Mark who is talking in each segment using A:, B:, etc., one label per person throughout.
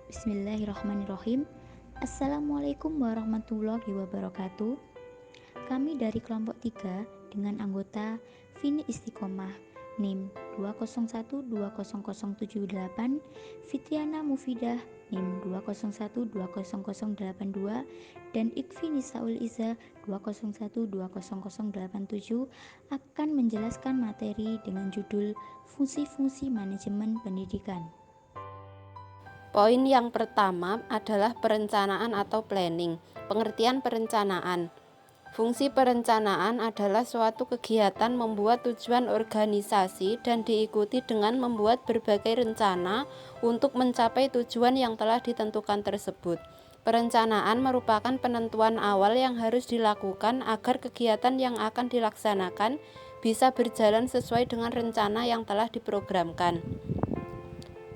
A: Bismillahirrahmanirrahim. Assalamualaikum warahmatullahi wabarakatuh. Kami dari kelompok 3 dengan anggota Vini Istiqomah NIM 201200078, Fitriana Mufidah NIM 201200082 dan Ikfi Nisaul Iza 201200087 akan menjelaskan materi dengan judul Fungsi-fungsi manajemen pendidikan.
B: Poin yang pertama adalah perencanaan atau planning. Pengertian perencanaan. Fungsi perencanaan adalah suatu kegiatan membuat tujuan organisasi dan diikuti dengan membuat berbagai rencana untuk mencapai tujuan yang telah ditentukan tersebut. Perencanaan merupakan penentuan awal yang harus dilakukan agar kegiatan yang akan dilaksanakan bisa berjalan sesuai dengan rencana yang telah diprogramkan.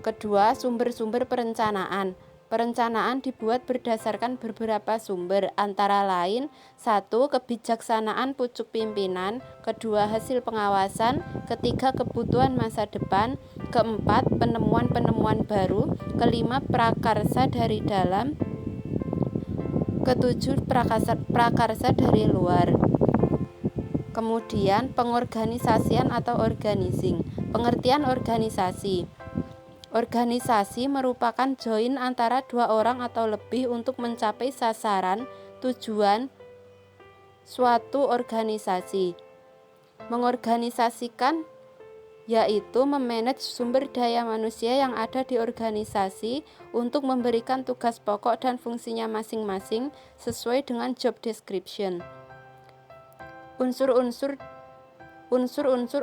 B: Kedua, sumber-sumber perencanaan. Perencanaan dibuat berdasarkan beberapa sumber, antara lain: 1. Kebijaksanaan pucuk pimpinan, kedua hasil pengawasan, ketiga kebutuhan masa depan, keempat penemuan-penemuan baru, kelima prakarsa dari dalam, ketujuh prakarsa dari luar. Kemudian pengorganisasian atau organizing. Pengertian organisasi. Organisasi merupakan join antara dua orang atau lebih untuk mencapai sasaran tujuan suatu organisasi. Mengorganisasikan yaitu memanage sumber daya manusia yang ada di organisasi untuk memberikan tugas pokok dan fungsinya masing-masing sesuai dengan job description. Unsur-unsur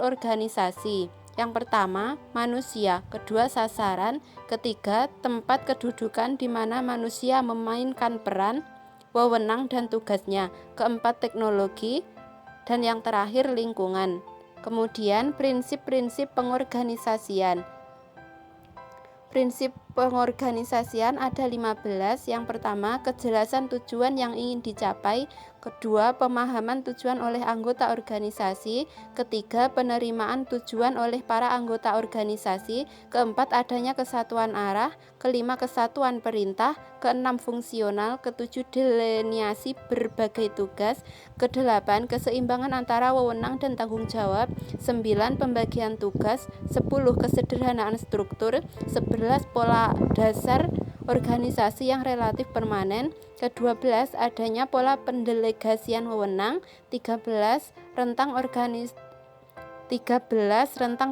B: organisasi. Yang pertama, manusia, kedua sasaran, ketiga tempat kedudukan di mana manusia memainkan peran, wewenang dan tugasnya, keempat teknologi, dan yang terakhir lingkungan. Kemudian prinsip-prinsip pengorganisasian. Prinsip pengorganisasian ada 15. Yang pertama, kejelasan tujuan yang ingin dicapai. Kedua, pemahaman tujuan oleh anggota organisasi. Ketiga, penerimaan tujuan oleh para anggota organisasi. Keempat, adanya kesatuan arah. Kelima, kesatuan perintah. Keenam, fungsional. Ketujuh, delineasi berbagai tugas. Kedelapan, keseimbangan antara wewenang dan tanggung jawab. 9, pembagian tugas. 10, kesederhanaan struktur. 11, pola dasar organisasi yang relatif permanen. Ke-12, adanya pola pendelegasian wewenang. 13, rentang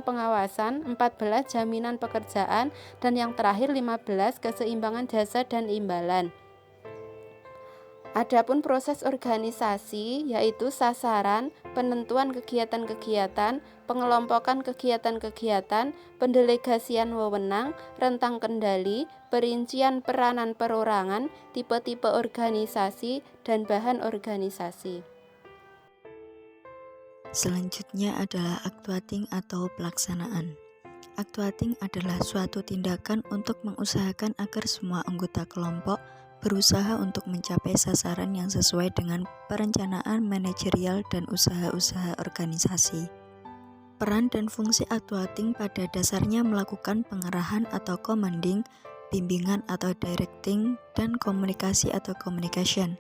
B: pengawasan. 14, jaminan pekerjaan. Dan yang terakhir 15, keseimbangan jasa dan imbalan. Adapun proses organisasi yaitu sasaran, penentuan kegiatan-kegiatan, pengelompokan kegiatan-kegiatan, pendelegasian wewenang, rentang kendali, perincian peranan perorangan, tipe-tipe organisasi, dan bahan organisasi.
C: Selanjutnya adalah actuating atau pelaksanaan. Actuating adalah suatu tindakan untuk mengusahakan agar semua anggota kelompok berusaha untuk mencapai sasaran yang sesuai dengan perencanaan manajerial dan usaha-usaha organisasi. Peran dan fungsi actuating pada dasarnya melakukan pengarahan atau commanding, bimbingan atau directing, dan komunikasi atau communication.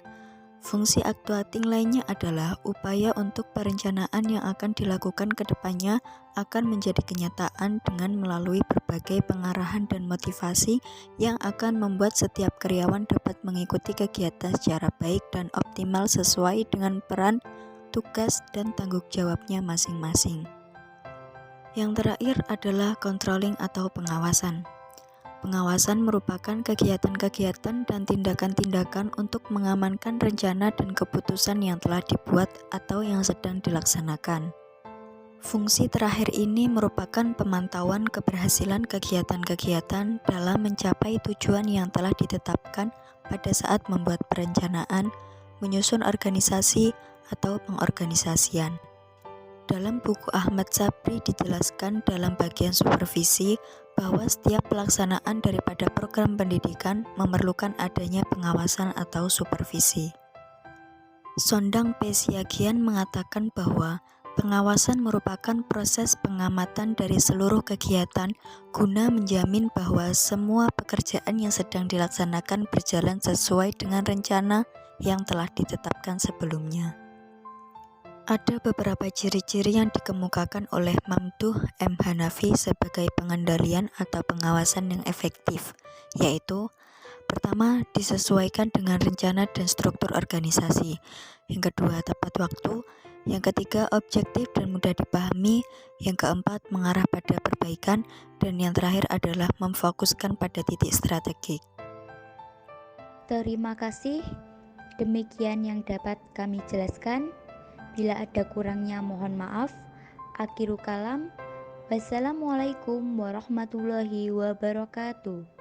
C: Fungsi actuating lainnya adalah upaya untuk perencanaan yang akan dilakukan ke depannya akan menjadi kenyataan dengan melalui berbagai pengarahan dan motivasi yang akan membuat setiap karyawan dapat mengikuti kegiatan secara baik dan optimal sesuai dengan peran, tugas, dan tanggung jawabnya masing-masing. Yang terakhir adalah controlling atau pengawasan. Pengawasan merupakan kegiatan-kegiatan dan tindakan-tindakan untuk mengamankan rencana dan keputusan yang telah dibuat atau yang sedang dilaksanakan. Fungsi terakhir ini merupakan pemantauan keberhasilan kegiatan-kegiatan dalam mencapai tujuan yang telah ditetapkan pada saat membuat perencanaan, menyusun organisasi, atau pengorganisasian. Dalam buku Ahmad Sabri dijelaskan dalam bagian supervisi bahwa setiap pelaksanaan daripada program pendidikan memerlukan adanya pengawasan atau supervisi. Sondang P. Siagian mengatakan bahwa Pengawasan merupakan proses pengamatan dari seluruh kegiatan guna menjamin bahwa semua pekerjaan yang sedang dilaksanakan berjalan sesuai dengan rencana yang telah ditetapkan sebelumnya. Ada beberapa ciri-ciri yang dikemukakan oleh Mamduh M. Hanafi sebagai pengendalian atau pengawasan yang efektif, yaitu pertama, disesuaikan dengan rencana dan struktur organisasi. Yang kedua, tepat waktu. Yang ketiga, objektif dan mudah dipahami. Yang keempat, mengarah pada perbaikan. Dan yang terakhir adalah memfokuskan pada titik strategik.
A: Terima kasih. Demikian yang dapat kami jelaskan. Bila ada kurangnya mohon maaf. Akhirul kalam. Wassalamualaikum warahmatullahi wabarakatuh.